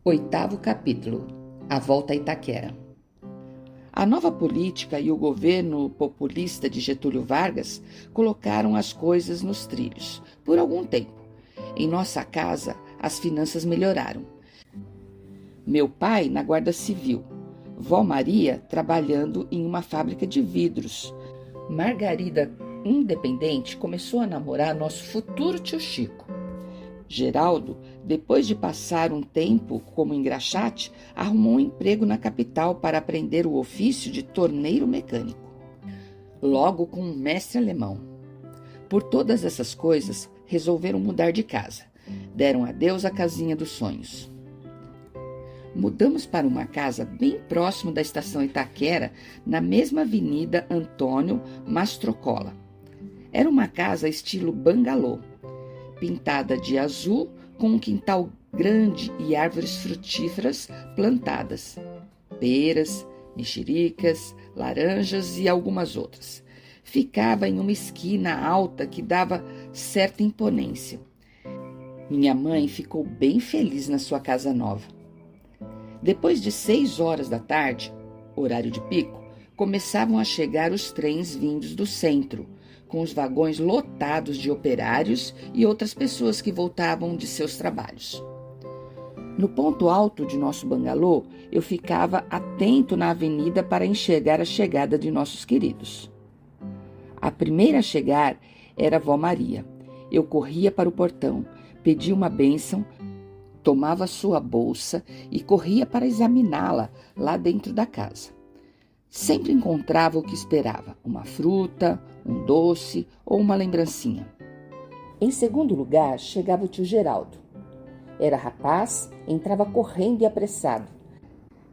Oitavo capítulo: A volta a Itaquera. A nova política e o governo populista de Getúlio Vargas colocaram as coisas nos trilhos. Por algum tempo, em nossa casa, as finanças melhoraram. Meu pai na Guarda Civil, vó Maria trabalhando em uma fábrica de vidros. Margarida, independente, começou a namorar nosso futuro tio Chico. Geraldo, depois de passar um tempo como engraxate, arrumou um emprego na capital para aprender o ofício de torneiro mecânico, logo com um mestre alemão. Por todas essas coisas, resolveram mudar de casa. Deram adeus à casinha dos sonhos. Mudamos para uma casa bem próximo da estação Itaquera, na mesma avenida Antônio Mastrocola. Era uma casa estilo bangalô, pintada de azul, com um quintal grande e árvores frutíferas plantadas, peras, mexericas, laranjas e algumas outras. Ficava em uma esquina alta que dava certa imponência. Minha mãe ficou bem feliz na sua casa nova. Depois de 6 horas da tarde, horário de pico, começavam a chegar os trens vindos do centro, com os vagões lotados de operários e outras pessoas que voltavam de seus trabalhos. No ponto alto de nosso bangalô, eu ficava atento na avenida para enxergar a chegada de nossos queridos. A primeira a chegar era a vó Maria. Eu corria para o portão, pedia uma bênção, tomava sua bolsa e corria para examiná-la lá dentro da casa. Sempre encontrava o que esperava, uma fruta, um doce ou uma lembrancinha. Em segundo lugar, chegava o tio Geraldo. Era rapaz, entrava correndo e apressado.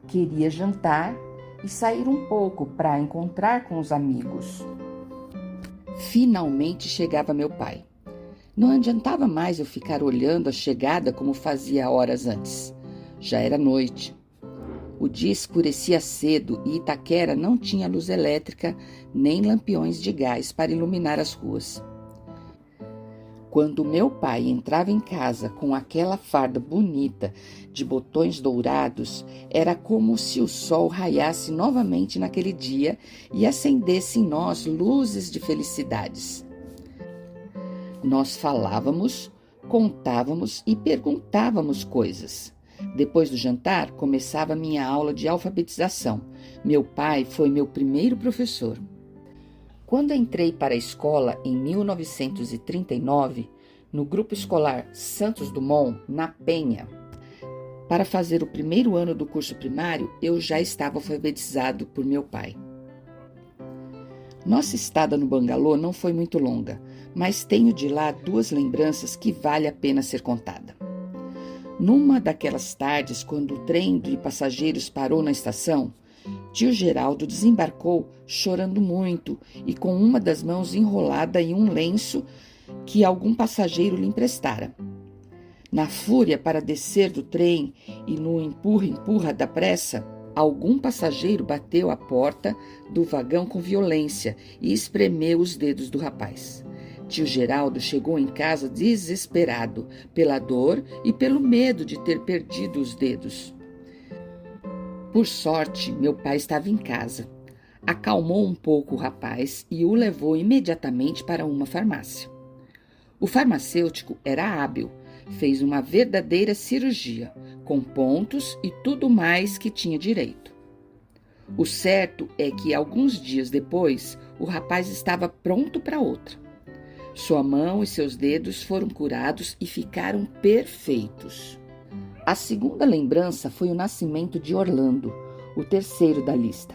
Queria jantar e sair um pouco para encontrar com os amigos. Finalmente chegava meu pai. Não adiantava mais eu ficar olhando a chegada como fazia horas antes. Já era noite. O dia escurecia cedo e Itaquera não tinha luz elétrica nem lampiões de gás para iluminar as ruas. Quando meu pai entrava em casa com aquela farda bonita de botões dourados, era como se o sol raiasse novamente naquele dia e acendesse em nós luzes de felicidades. Nós falávamos, contávamos e perguntávamos coisas. Depois do jantar, começava minha aula de alfabetização. Meu pai foi meu primeiro professor. Quando entrei para a escola em 1939, no grupo escolar Santos Dumont, na Penha, para fazer o primeiro ano do curso primário, eu já estava alfabetizado por meu pai. Nossa estada no bangalô não foi muito longa, mas tenho de lá 2 lembranças que vale a pena ser contada. Numa daquelas tardes, quando o trem de passageiros parou na estação, tio Geraldo desembarcou chorando muito e com uma das mãos enrolada em um lenço que algum passageiro lhe emprestara. Na fúria para descer do trem e no empurra-empurra da pressa, algum passageiro bateu à porta do vagão com violência e espremeu os dedos do rapaz. Tio Geraldo chegou em casa desesperado pela dor e pelo medo de ter perdido os dedos. Por sorte, meu pai estava em casa. Acalmou um pouco o rapaz e o levou imediatamente para uma farmácia. O farmacêutico era hábil, fez uma verdadeira cirurgia, com pontos e tudo mais que tinha direito. O certo é que, alguns dias depois, o rapaz estava pronto para outra. Sua mão e seus dedos foram curados e ficaram perfeitos. A segunda lembrança foi o nascimento de Orlando, o terceiro da lista.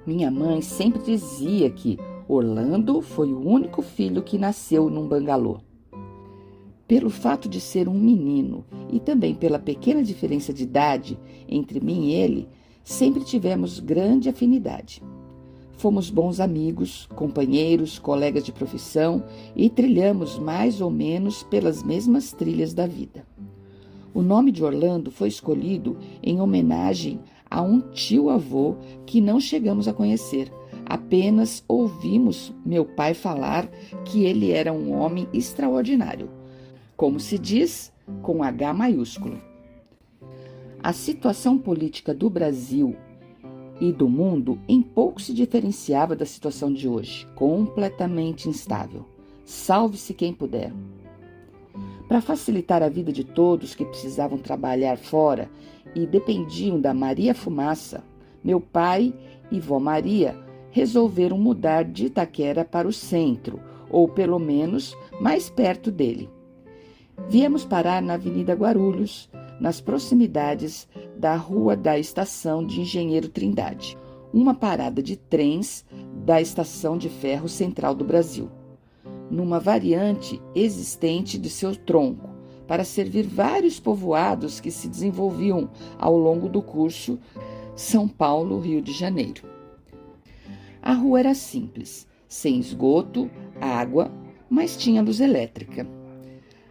Minha mãe sempre dizia que Orlando foi o único filho que nasceu num bangalô. Pelo fato de ser um menino e também pela pequena diferença de idade entre mim e ele, sempre tivemos grande afinidade. Fomos bons amigos, companheiros, colegas de profissão e trilhamos mais ou menos pelas mesmas trilhas da vida. O nome de Orlando foi escolhido em homenagem a um tio-avô que não chegamos a conhecer. Apenas ouvimos meu pai falar que ele era um homem extraordinário, como se diz, com H maiúsculo. A situação política do Brasil e do mundo em pouco se diferenciava da situação de hoje, completamente instável. Salve-se quem puder. Para facilitar a vida de todos que precisavam trabalhar fora e dependiam da Maria Fumaça, meu pai e vó Maria resolveram mudar de Itaquera para o centro, ou pelo menos mais perto dele. Viemos parar na Avenida Guarulhos, nas proximidades da Rua da Estação de Engenheiro Trindade, uma parada de trens da Estação de Ferro Central do Brasil, numa variante existente de seu tronco, para servir vários povoados que se desenvolviam ao longo do curso São Paulo-Rio de Janeiro. A rua era simples, sem esgoto, água, mas tinha luz elétrica.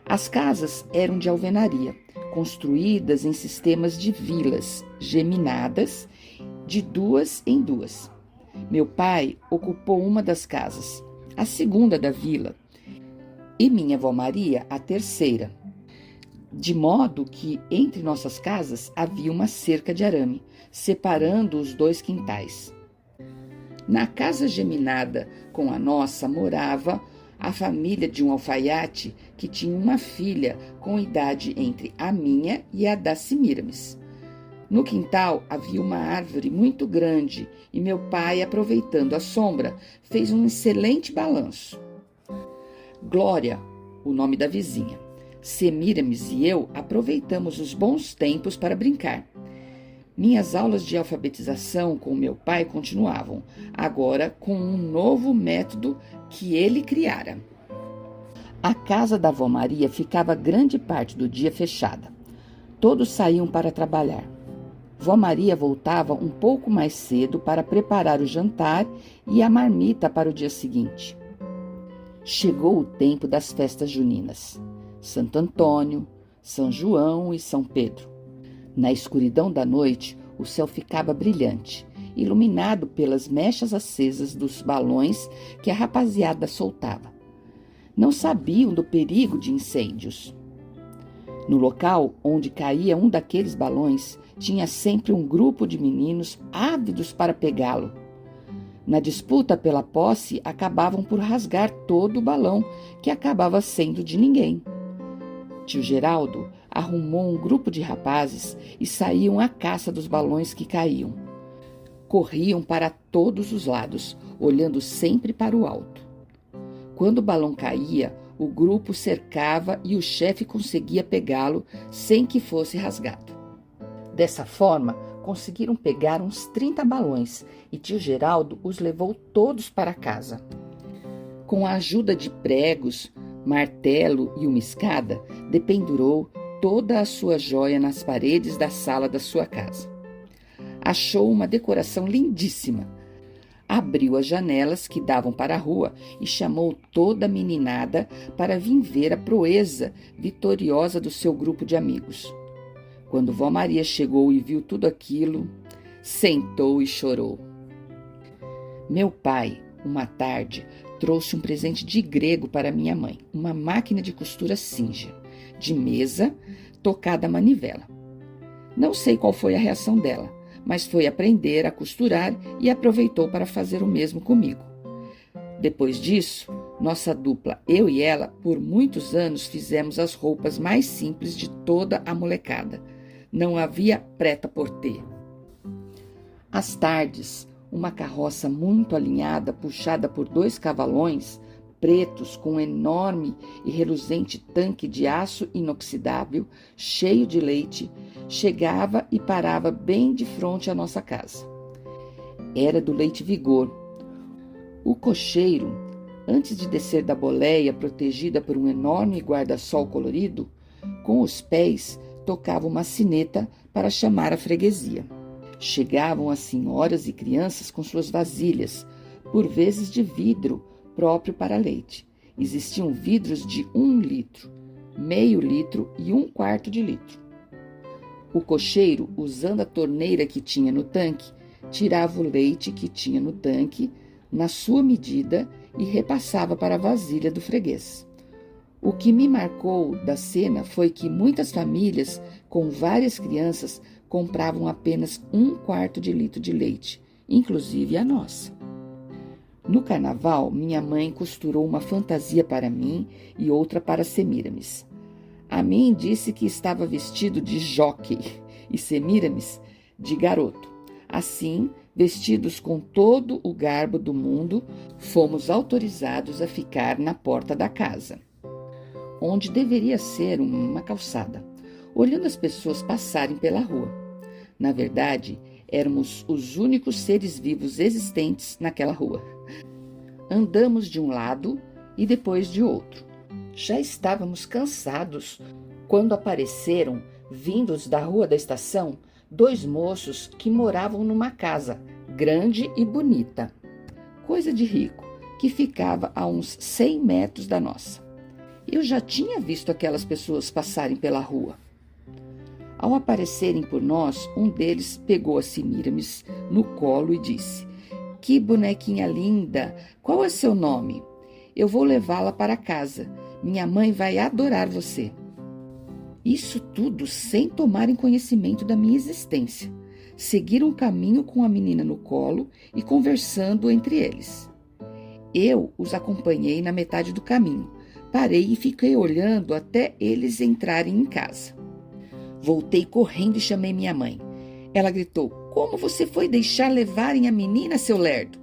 As casas eram de alvenaria, construídas em sistemas de vilas geminadas, de 2 em 2. Meu pai ocupou uma das casas, a segunda da vila, e minha avó Maria a terceira, de modo que entre nossas casas havia uma cerca de arame, separando os 2 quintais. Na casa geminada com a nossa morava a família de um alfaiate que tinha uma filha com idade entre a minha e a da Semíramis. No quintal havia uma árvore muito grande e meu pai, aproveitando a sombra, fez um excelente balanço. Glória, o nome da vizinha. Semíramis e eu aproveitamos os bons tempos para brincar. Minhas aulas de alfabetização com meu pai continuavam, agora com um novo método que ele criara. A casa da avó Maria ficava grande parte do dia fechada. Todos saíam para trabalhar. Vó Maria voltava um pouco mais cedo para preparar o jantar e a marmita para o dia seguinte. Chegou o tempo das festas juninas. Santo Antônio, São João e São Pedro. Na escuridão da noite, o céu ficava brilhante, iluminado pelas mechas acesas dos balões que a rapaziada soltava. Não sabiam do perigo de incêndios. No local onde caía um daqueles balões, tinha sempre um grupo de meninos ávidos para pegá-lo. Na disputa pela posse, acabavam por rasgar todo o balão, que acabava sendo de ninguém. Tio Geraldo arrumou um grupo de rapazes e saíam à caça dos balões que caíam. Corriam para todos os lados, olhando sempre para o alto. Quando o balão caía, o grupo cercava e o chefe conseguia pegá-lo sem que fosse rasgado. Dessa forma, conseguiram pegar uns 30 balões e tio Geraldo os levou todos para casa. Com a ajuda de pregos, martelo e uma escada, dependurou toda a sua joia nas paredes da sala da sua casa. Achou uma decoração lindíssima. Abriu as janelas que davam para a rua e chamou toda a meninada para vir ver a proeza vitoriosa do seu grupo de amigos. Quando vó Maria chegou e viu tudo aquilo, sentou e chorou. Meu pai, uma tarde, trouxe um presente de grego para minha mãe, uma máquina de costura Singer, de mesa, tocada à manivela. Não sei qual foi a reação dela, mas foi aprender a costurar e aproveitou para fazer o mesmo comigo. Depois disso, nossa dupla, eu e ela, por muitos anos fizemos as roupas mais simples de toda a molecada. Não havia preta-porter. Às tardes, uma carroça muito alinhada, puxada por 2 cavalões pretos com um enorme e reluzente tanque de aço inoxidável, cheio de leite, chegava e parava bem de frente à nossa casa. Era do Leite Vigor. O cocheiro, antes de descer da boleia protegida por um enorme guarda-sol colorido, com os pés tocava uma sineta para chamar a freguesia. Chegavam as senhoras e crianças com suas vasilhas, por vezes de vidro próprio para leite. Existiam vidros de 1 litro, meio litro e 1/4 de litro. O cocheiro, usando a torneira que tinha no tanque, tirava o leite que tinha no tanque, na sua medida, e repassava para a vasilha do freguês. O que me marcou da cena foi que muitas famílias com várias crianças compravam apenas 1/4 de litro de leite, inclusive a nossa. No carnaval, minha mãe costurou uma fantasia para mim e outra para Semíramis. A mim disse que estava vestido de jockey e Semíramis de garoto. Assim, vestidos com todo o garbo do mundo, fomos autorizados a ficar na porta da casa, onde deveria ser uma calçada, olhando as pessoas passarem pela rua. Na verdade, éramos os únicos seres vivos existentes naquela rua. Andamos de um lado e depois de outro. Já estávamos cansados quando apareceram, vindos da rua da estação, 2 moços que moravam numa casa grande e bonita, coisa de rico, que ficava a uns 100 metros da nossa. Eu já tinha visto aquelas pessoas passarem pela rua. Ao aparecerem por nós, um deles pegou a Semíramis no colo e disse: "Que bonequinha linda! Qual é seu nome? Eu vou levá-la para casa. Minha mãe vai adorar você." Isso tudo sem tomarem conhecimento da minha existência. Seguiram o caminho com a menina no colo e conversando entre eles. Eu os acompanhei na metade do caminho. Parei e fiquei olhando até eles entrarem em casa. Voltei correndo e chamei minha mãe. Ela gritou: "Como você foi deixar levarem a menina, seu lerdo?"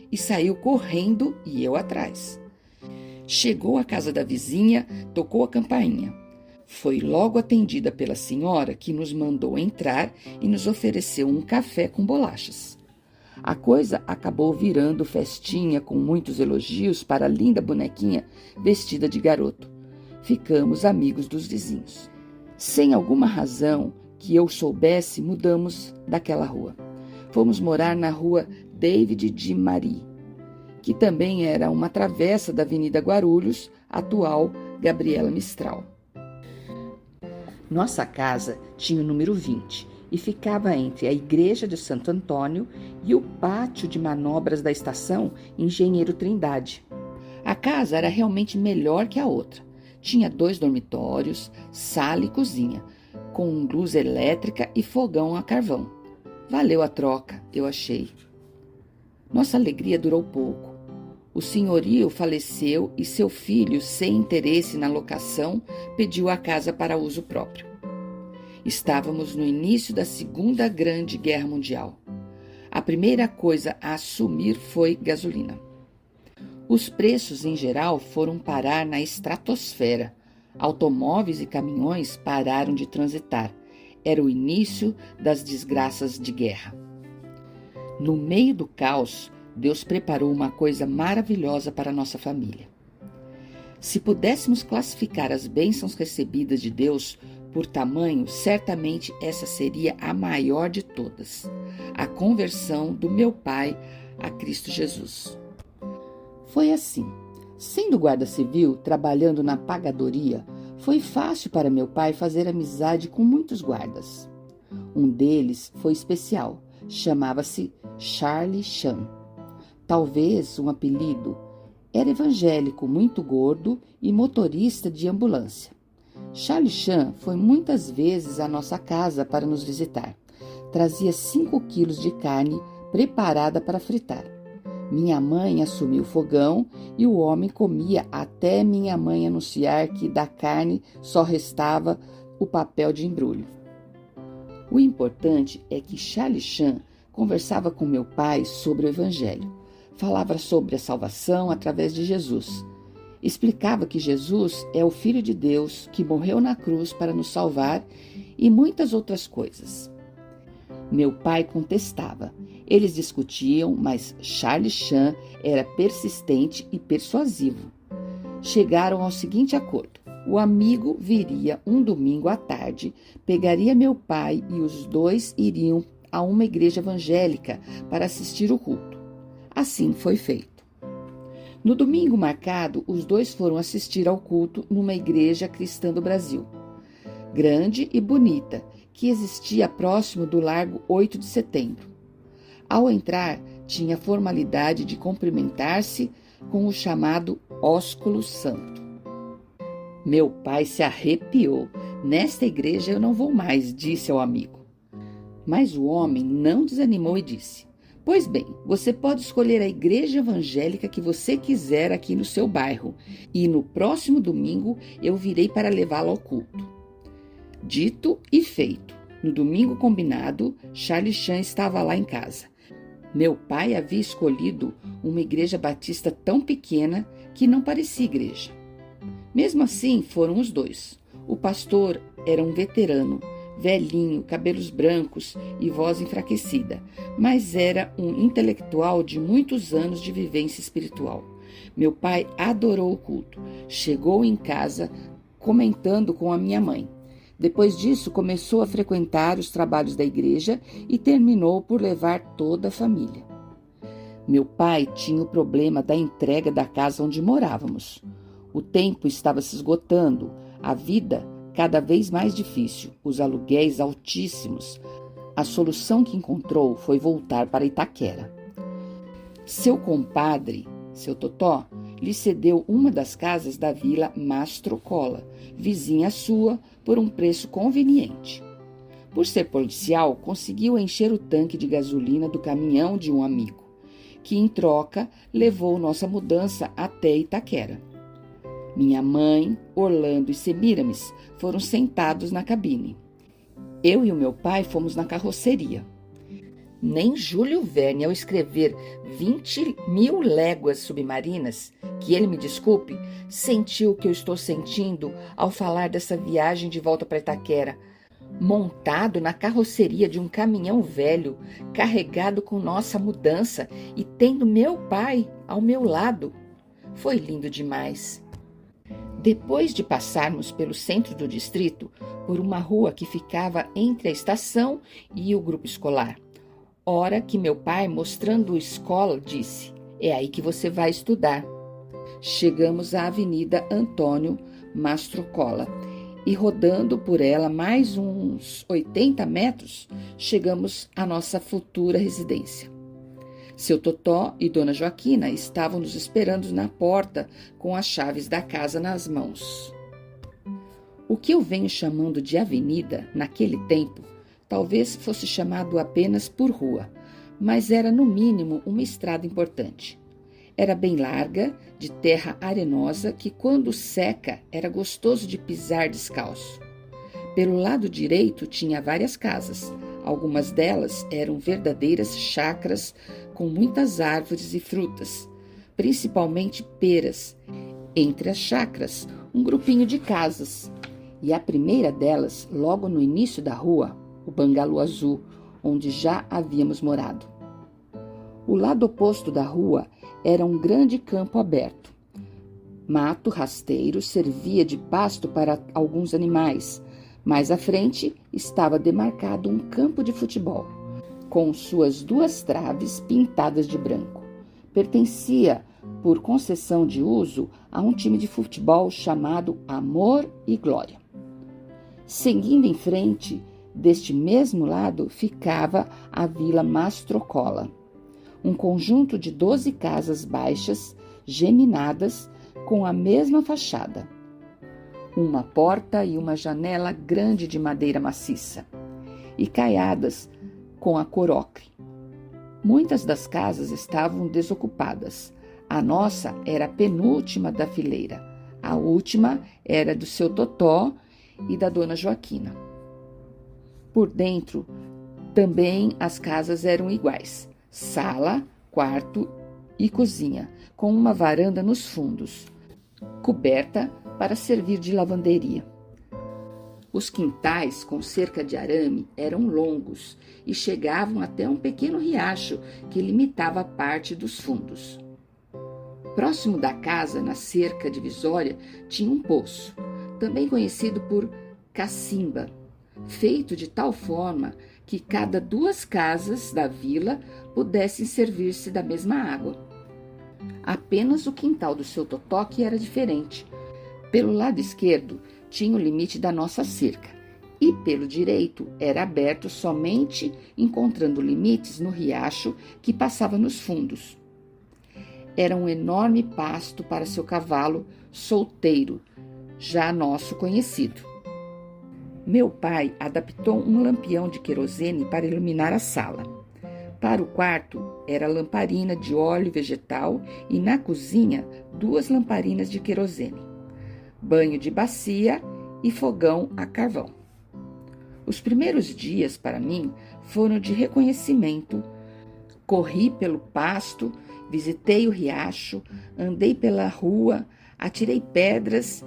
E saiu correndo e eu atrás. Chegou à casa da vizinha, tocou a campainha. Foi logo atendida pela senhora, que nos mandou entrar e nos ofereceu um café com bolachas. A coisa acabou virando festinha com muitos elogios para a linda bonequinha vestida de garoto. Ficamos amigos dos vizinhos. Sem alguma razão que eu soubesse, mudamos daquela rua. Fomos morar na rua David de Marie, que também era uma travessa da Avenida Guarulhos, atual Gabriela Mistral. Nossa casa tinha o número 20 e ficava entre a igreja de Santo Antônio e o pátio de manobras da estação Engenheiro Trindade. A casa era realmente melhor que a outra. Tinha 2 dormitórios, sala e cozinha, com luz elétrica e fogão a carvão. Valeu a troca, eu achei. Nossa alegria durou pouco. O senhorio faleceu e seu filho, sem interesse na locação, pediu a casa para uso próprio. Estávamos no início da Segunda Grande Guerra Mundial. A primeira coisa a assumir foi gasolina. Os preços, em geral, foram parar na estratosfera. Automóveis e caminhões pararam de transitar. Era o início das desgraças de guerra. No meio do caos, Deus preparou uma coisa maravilhosa para a nossa família. Se pudéssemos classificar as bênçãos recebidas de Deus por tamanho, certamente essa seria a maior de todas: a conversão do meu pai a Cristo Jesus. Foi assim. Sendo guarda civil, trabalhando na pagadoria, foi fácil para meu pai fazer amizade com muitos guardas. Um deles foi especial, chamava-se Charlie Chan. Talvez um apelido. Era evangélico, muito gordo e motorista de ambulância. Charlie Chan foi muitas vezes à nossa casa para nos visitar. Trazia 5 quilos de carne preparada para fritar. Minha mãe assumiu o fogão e o homem comia até minha mãe anunciar que da carne só restava o papel de embrulho. O importante é que Charlie Chan conversava com meu pai sobre o Evangelho. Falava sobre a salvação através de Jesus. Explicava que Jesus é o Filho de Deus que morreu na cruz para nos salvar e muitas outras coisas. Meu pai contestava. Eles discutiam, mas Charlie Chan era persistente e persuasivo. Chegaram ao seguinte acordo: o amigo viria um domingo à tarde, pegaria meu pai e os dois iriam a uma igreja evangélica para assistir o culto. Assim foi feito. No domingo marcado, os dois foram assistir ao culto numa igreja cristã do Brasil, grande e bonita, que existia próximo do Largo 8 de Setembro. Ao entrar, tinha a formalidade de cumprimentar-se com o chamado ósculo santo. Meu pai se arrepiou. Nesta igreja eu não vou mais, disse ao amigo. Mas o homem não desanimou e disse: Pois bem, você pode escolher a igreja evangélica que você quiser aqui no seu bairro, e no próximo domingo eu virei para levá-lo ao culto. Dito e feito. No domingo combinado, Charlie Chan estava lá em casa. Meu pai havia escolhido uma igreja batista tão pequena que não parecia igreja. Mesmo assim, foram os dois. O pastor era um veterano, velhinho, cabelos brancos e voz enfraquecida, mas era um intelectual de muitos anos de vivência espiritual. Meu pai adorou o culto. Chegou em casa comentando com a minha mãe. Depois disso, começou a frequentar os trabalhos da igreja e terminou por levar toda a família. Meu pai tinha o problema da entrega da casa onde morávamos. O tempo estava se esgotando, a vida cada vez mais difícil, os aluguéis altíssimos. A solução que encontrou foi voltar para Itaquera. Seu compadre, seu Totó, lhe cedeu uma das casas da vila Mastrocola, vizinha sua, por um preço conveniente. Por ser policial, conseguiu encher o tanque de gasolina do caminhão de um amigo, que em troca levou nossa mudança até Itaquera. Minha mãe, Orlando e Semíramis foram sentados na cabine. Eu e o meu pai fomos na carroceria. Nem Júlio Verne, ao escrever 20.000 léguas submarinas, que ele me desculpe, sentiu o que eu estou sentindo ao falar dessa viagem de volta para Itaquera, montado na carroceria de um caminhão velho, carregado com nossa mudança e tendo meu pai ao meu lado. Foi lindo demais. Depois de passarmos pelo centro do distrito, por uma rua que ficava entre a estação e o grupo escolar, hora que meu pai, mostrando a escola, disse: É aí que você vai estudar. Chegamos à Avenida Antônio Mastrocola e, rodando por ela mais uns 80 metros, chegamos à nossa futura residência. Seu Totó e Dona Joaquina estavam nos esperando na porta com as chaves da casa nas mãos. O que eu venho chamando de avenida, naquele tempo, talvez fosse chamado apenas por rua, mas era no mínimo uma estrada importante. Era bem larga, de terra arenosa, que quando seca era gostoso de pisar descalço. Pelo lado direito tinha várias casas. Algumas delas eram verdadeiras chácaras com muitas árvores e frutas, principalmente peras. Entre as chácaras, um grupinho de casas. E a primeira delas, logo no início da rua, o bangalô azul, onde já havíamos morado. O lado oposto da rua era um grande campo aberto. Mato rasteiro servia de pasto para alguns animais. Mais à frente estava demarcado um campo de futebol, com suas 2 traves pintadas de branco. Pertencia, por concessão de uso, a um time de futebol chamado Amor e Glória. Seguindo em frente, deste mesmo lado, ficava a Vila Mastrocola, um conjunto de 12 casas baixas, geminadas, com a mesma fachada. Uma porta e uma janela grande de madeira maciça, e caiadas com a cor ocre. Muitas das casas estavam desocupadas. A nossa era a penúltima da fileira. A última era do seu Totó e da Dona Joaquina. Por dentro, também as casas eram iguais. Sala, quarto e cozinha, com uma varanda nos fundos, coberta para servir de lavanderia. Os quintais, com cerca de arame, eram longos e chegavam até um pequeno riacho que limitava parte dos fundos. Próximo da casa, na cerca divisória, tinha um poço, também conhecido por cacimba, feito de tal forma que cada 2 casas da vila pudessem servir-se da mesma água. Apenas o quintal do seu Totó que era diferente. Pelo lado esquerdo tinha o limite da nossa cerca e pelo direito era aberto somente encontrando limites no riacho que passava nos fundos. Era um enorme pasto para seu cavalo solteiro, já nosso conhecido. Meu pai adaptou um lampião de querosene para iluminar a sala. Para o quarto, era lamparina de óleo vegetal e na cozinha, 2 lamparinas de querosene. Banho de bacia e fogão a carvão. Os primeiros dias, para mim, foram de reconhecimento. Corri pelo pasto, visitei o riacho, andei pela rua, atirei pedras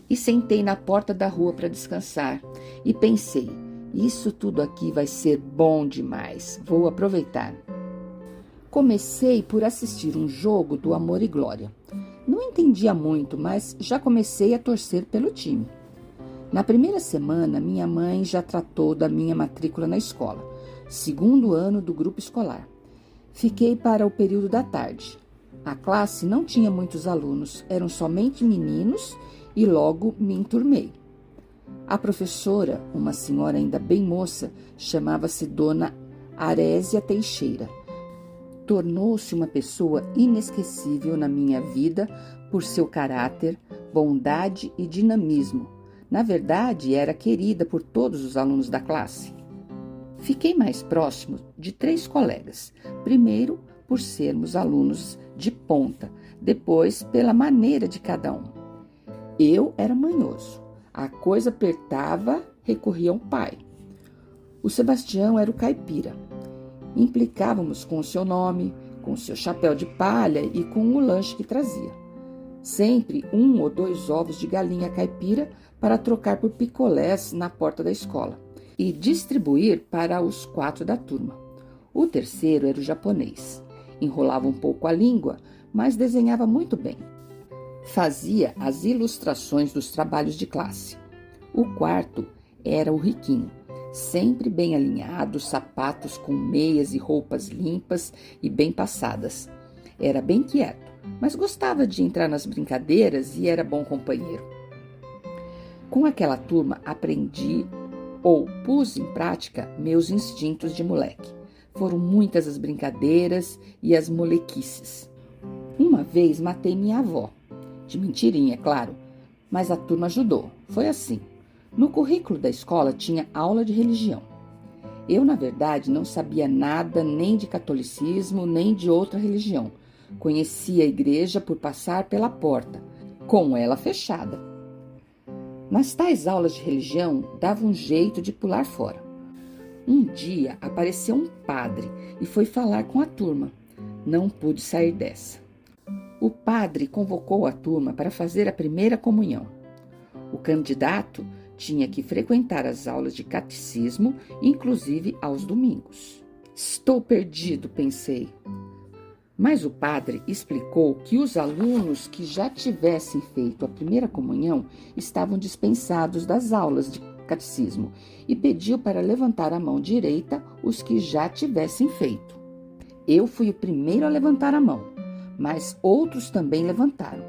e sentei na porta da rua para descansar. E pensei, isso tudo aqui vai ser bom demais, vou aproveitar. Comecei por assistir um jogo do Amor e Glória. Não entendia muito, mas já comecei a torcer pelo time. Na primeira semana, minha mãe já tratou da minha matrícula na escola, 2º ano do grupo escolar. Fiquei para o período da tarde. A classe não tinha muitos alunos, eram somente meninos e logo me enturmei. A professora, uma senhora ainda bem moça, chamava-se Dona Arésia Teixeira. Tornou-se uma pessoa inesquecível na minha vida por seu caráter, bondade e dinamismo. Na verdade, era querida por todos os alunos da classe. Fiquei mais próximo de 3 colegas. Primeiro, por sermos alunos de ponta, depois pela maneira de cada um. Eu era manhoso. A coisa apertava, recorria ao pai. O Sebastião era o caipira. Implicávamos com o seu nome, com o seu chapéu de palha e com o lanche que trazia. Sempre 1 ou 2 ovos de galinha caipira para trocar por picolés na porta da escola e distribuir para os 4 da turma. O terceiro era o japonês. Enrolava um pouco a língua, mas desenhava muito bem. Fazia as ilustrações dos trabalhos de classe. O quarto era o riquinho, sempre bem alinhado, sapatos com meias e roupas limpas e bem passadas. Era bem quieto, mas gostava de entrar nas brincadeiras e era bom companheiro. Com aquela turma aprendi ou pus em prática meus instintos de moleque. Foram muitas as brincadeiras e as molequices. Uma vez matei minha avó. De mentirinha, é claro, mas a turma ajudou. Foi assim. No currículo da escola tinha aula de religião. Eu, na verdade, não sabia nada nem de catolicismo, nem de outra religião. Conhecia a igreja por passar pela porta, com ela fechada. Nas tais aulas de religião, dava um jeito de pular fora. Um dia apareceu um padre e foi falar com a turma. Não pude sair dessa. O padre convocou a turma para fazer a primeira comunhão. O candidato tinha que frequentar as aulas de catecismo, inclusive aos domingos. Estou perdido, pensei. Mas o padre explicou que os alunos que já tivessem feito a primeira comunhão estavam dispensados das aulas de catecismo e pediu para levantar a mão direita os que já tivessem feito. Eu fui o primeiro a levantar a mão, mas outros também levantaram.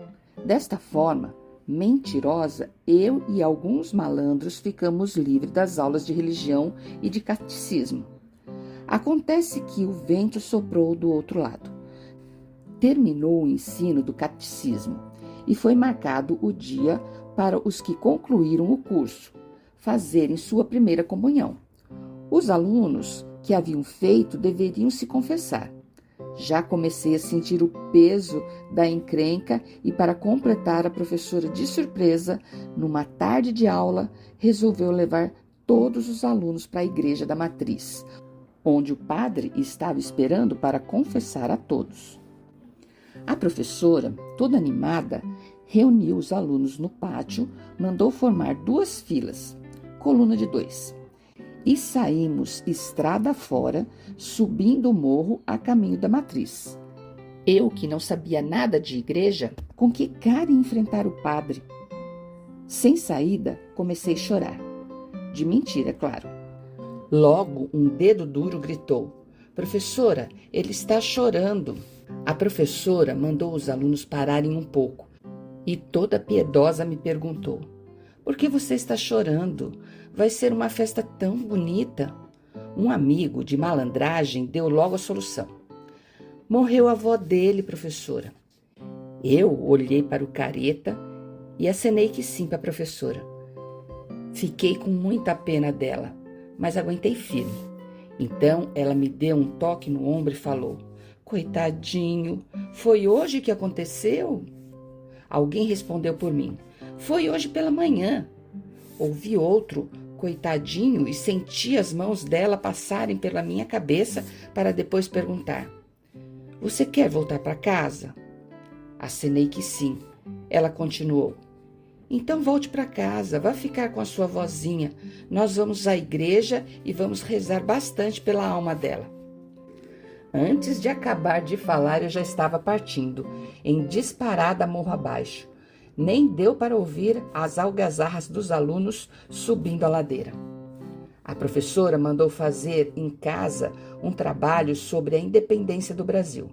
Desta forma, mentirosa, eu e alguns malandros ficamos livres das aulas de religião e de catecismo. Acontece que o vento soprou do outro lado. Terminou o ensino do catecismo e foi marcado o dia para os que concluíram o curso fazerem sua primeira comunhão. Os alunos que haviam feito deveriam se confessar. Já comecei a sentir o peso da encrenca e, para completar, a professora, de surpresa, numa tarde de aula, resolveu levar todos os alunos para a igreja da matriz, onde o padre estava esperando para confessar a todos. A professora, toda animada, reuniu os alunos no pátio, mandou formar 2 filas, coluna de 2. E saímos estrada fora, subindo o morro a caminho da matriz. Eu, que não sabia nada de igreja, com que cara ia enfrentar o padre? Sem saída, comecei a chorar. De mentira, claro. Logo, um dedo duro gritou: "Professora, ele está chorando." A professora mandou os alunos pararem um pouco e, toda piedosa, me perguntou: "Por que você está chorando? Vai ser uma festa tão bonita." Um amigo de malandragem deu logo a solução: "Morreu a avó dele, professora." Eu olhei para o careta e acenei que sim para a professora. Fiquei com muita pena dela, mas aguentei firme. Então ela me deu um toque no ombro e falou: coitadinho, foi hoje que aconteceu? Alguém respondeu por mim: foi hoje pela manhã. Ouvi outro: coitadinho, e senti as mãos dela passarem pela minha cabeça para depois perguntar: você quer voltar para casa? Acenei que sim. Ela continuou: então volte para casa, vá ficar com a sua vozinha. Nós vamos à igreja e vamos rezar bastante pela alma dela. Antes de acabar de falar, eu já estava partindo, em disparada morro abaixo. Nem deu para ouvir as algazarras dos alunos subindo a ladeira. A professora mandou fazer em casa um trabalho sobre a independência do Brasil.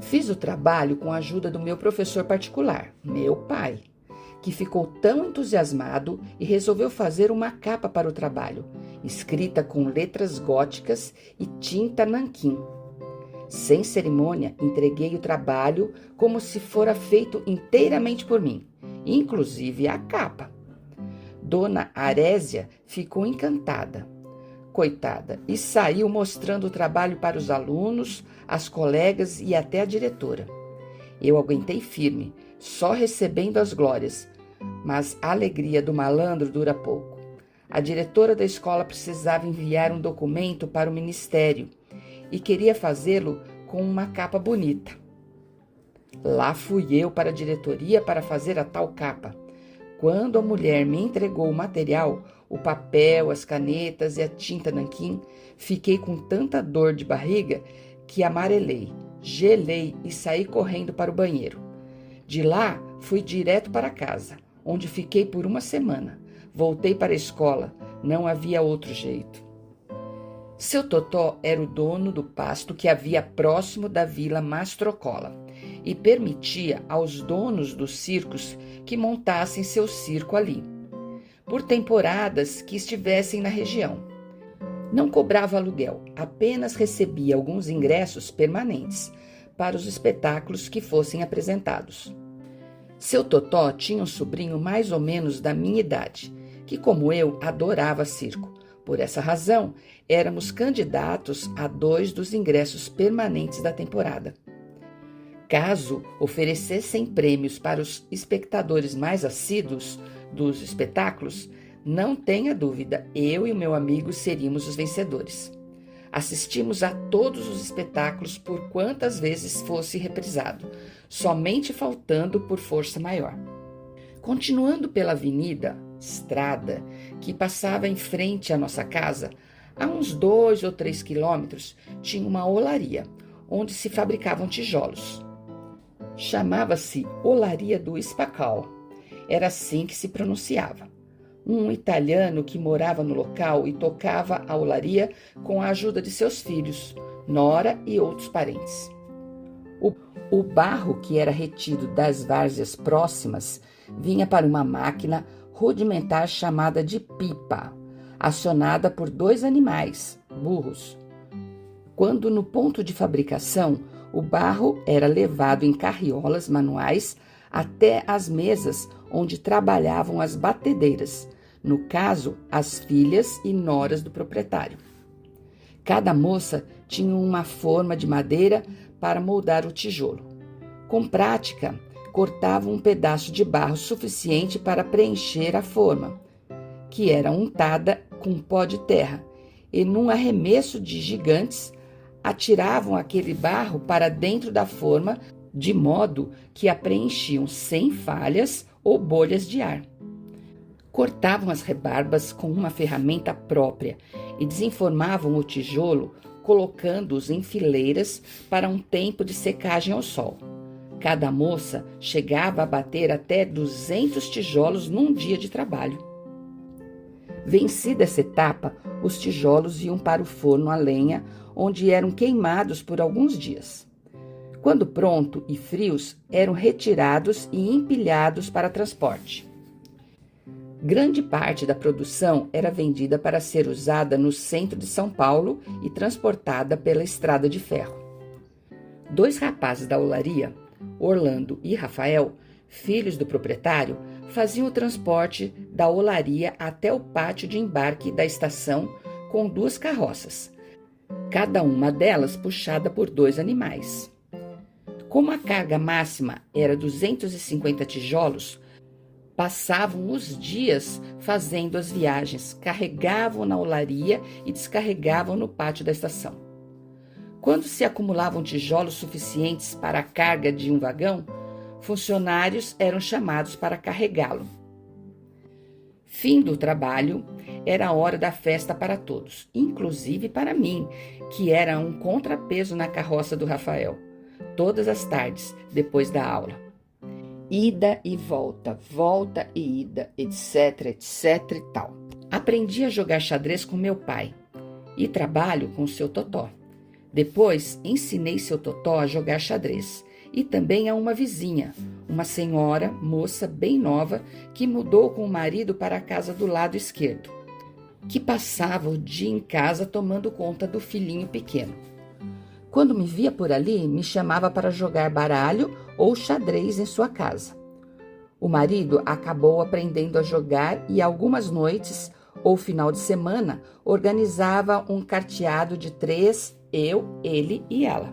Fiz o trabalho com a ajuda do meu professor particular, meu pai, que ficou tão entusiasmado e resolveu fazer uma capa para o trabalho, escrita com letras góticas e tinta nanquim. Sem cerimônia, entreguei o trabalho como se fora feito inteiramente por mim, inclusive a capa. Dona Arésia ficou encantada, coitada, e saiu mostrando o trabalho para os alunos, as colegas e até a diretora. Eu aguentei firme, só recebendo as glórias, mas a alegria do malandro dura pouco. A diretora da escola precisava enviar um documento para o ministério e queria fazê-lo com uma capa bonita. Lá fui eu para a diretoria para fazer a tal capa. Quando a mulher me entregou o material, o papel, as canetas e a tinta nanquim, fiquei com tanta dor de barriga que amarelei, gelei e saí correndo para o banheiro. De lá, fui direto para casa, onde fiquei por uma semana. Voltei para a escola, não havia outro jeito. Seu Totó era o dono do pasto que havia próximo da Vila Mastrocola e permitia aos donos dos circos que montassem seu circo ali, por temporadas que estivessem na região. Não cobrava aluguel, apenas recebia alguns ingressos permanentes para os espetáculos que fossem apresentados. Seu Totó tinha um sobrinho mais ou menos da minha idade, que, como eu, adorava circo. Por essa razão, éramos candidatos a 2 dos ingressos permanentes da temporada. Caso oferecessem prêmios para os espectadores mais assíduos dos espetáculos, não tenha dúvida, eu e o meu amigo seríamos os vencedores. Assistimos a todos os espetáculos por quantas vezes fosse reprisado, somente faltando por força maior. Continuando pela avenida, estrada, que passava em frente à nossa casa, a uns 2 ou 3 quilômetros, tinha uma olaria, onde se fabricavam tijolos. Chamava-se Olaria do Spacal. Era assim que se pronunciava. Um italiano que morava no local e tocava a olaria com a ajuda de seus filhos, nora e outros parentes. O barro que era retido das várzeas próximas vinha para uma máquina rudimentar chamada de pipa, acionada por 2 animais, burros. Quando no ponto de fabricação, o barro era levado em carriolas manuais até as mesas onde trabalhavam as batedeiras, no caso, as filhas e noras do proprietário. Cada moça tinha uma forma de madeira para moldar o tijolo. Com prática, cortavam um pedaço de barro suficiente para preencher a forma, que era untada com pó de terra, e num arremesso de gigantes, atiravam aquele barro para dentro da forma, de modo que a preenchiam sem falhas ou bolhas de ar. Cortavam as rebarbas com uma ferramenta própria e desenformavam o tijolo, colocando-os em fileiras para um tempo de secagem ao sol. Cada moça chegava a bater até 200 tijolos num dia de trabalho. Vencida essa etapa, os tijolos iam para o forno a lenha, onde eram queimados por alguns dias. Quando pronto e frios, eram retirados e empilhados para transporte. Grande parte da produção era vendida para ser usada no centro de São Paulo e transportada pela estrada de ferro. 2 rapazes da olaria, Orlando e Rafael, filhos do proprietário, faziam o transporte da olaria até o pátio de embarque da estação com 2 carroças, cada uma delas puxada por 2 animais. Como a carga máxima era 250 tijolos, passavam os dias fazendo as viagens, carregavam na olaria e descarregavam no pátio da estação. Quando se acumulavam tijolos suficientes para a carga de um vagão, funcionários eram chamados para carregá-lo. Fim do trabalho, era a hora da festa para todos, inclusive para mim, que era um contrapeso na carroça do Rafael, todas as tardes, depois da aula. Ida e volta, volta e ida, etc, etc e tal. Aprendi a jogar xadrez com meu pai e trabalho com seu totó. Depois, ensinei seu totó a jogar xadrez e também a uma vizinha, uma senhora, moça bem nova, que mudou com o marido para a casa do lado esquerdo, que passava o dia em casa tomando conta do filhinho pequeno. Quando me via por ali, me chamava para jogar baralho ou xadrez em sua casa. O marido acabou aprendendo a jogar e algumas noites ou final de semana organizava um carteado de 3, eu, ele e ela.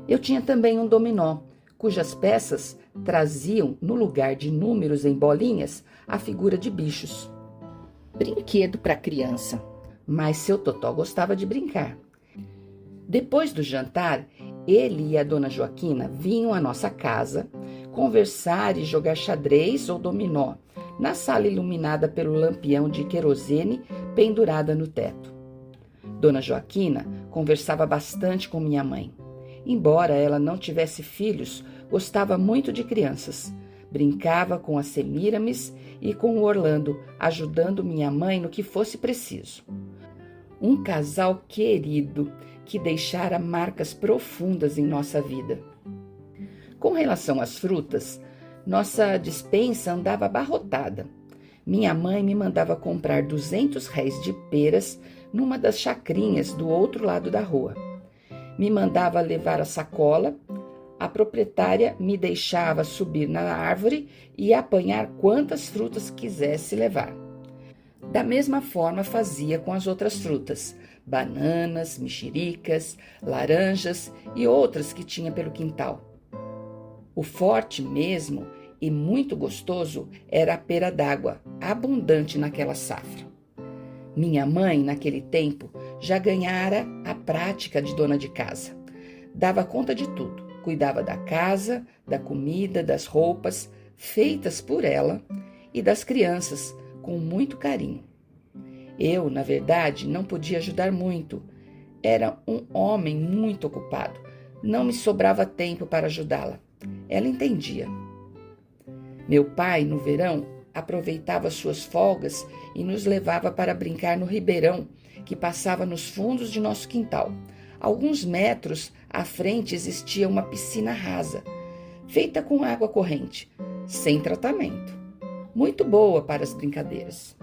Eu tinha também um dominó, cujas peças traziam, no lugar de números em bolinhas, a figura de bichos. Brinquedo para criança, mas seu totó gostava de brincar. Depois do jantar, ele e a dona Joaquina vinham à nossa casa conversar e jogar xadrez ou dominó na sala iluminada pelo lampião de querosene pendurada no teto. Dona Joaquina conversava bastante com minha mãe. Embora ela não tivesse filhos, gostava muito de crianças. Brincava com a Semíramis e com o Orlando, ajudando minha mãe no que fosse preciso. Um casal querido que deixara marcas profundas em nossa vida. Com relação às frutas, nossa despensa andava abarrotada. Minha mãe me mandava comprar 200 réis de peras numa das chacrinhas do outro lado da rua. Me mandava levar a sacola, a proprietária me deixava subir na árvore e apanhar quantas frutas quisesse levar. Da mesma forma fazia com as outras frutas, bananas, mexericas, laranjas e outras que tinha pelo quintal. O forte mesmo e muito gostoso era a pera d'água, abundante naquela safra. Minha mãe, naquele tempo, já ganhara a prática de dona de casa. Dava conta de tudo, cuidava da casa, da comida, das roupas, feitas por ela, e das crianças, com muito carinho. Eu, na verdade, não podia ajudar muito. Era um homem muito ocupado. Não me sobrava tempo para ajudá-la. Ela entendia. Meu pai, no verão, aproveitava suas folgas e nos levava para brincar no ribeirão, que passava nos fundos de nosso quintal. Alguns metros à frente existia uma piscina rasa, feita com água corrente, sem tratamento. Muito boa para as brincadeiras.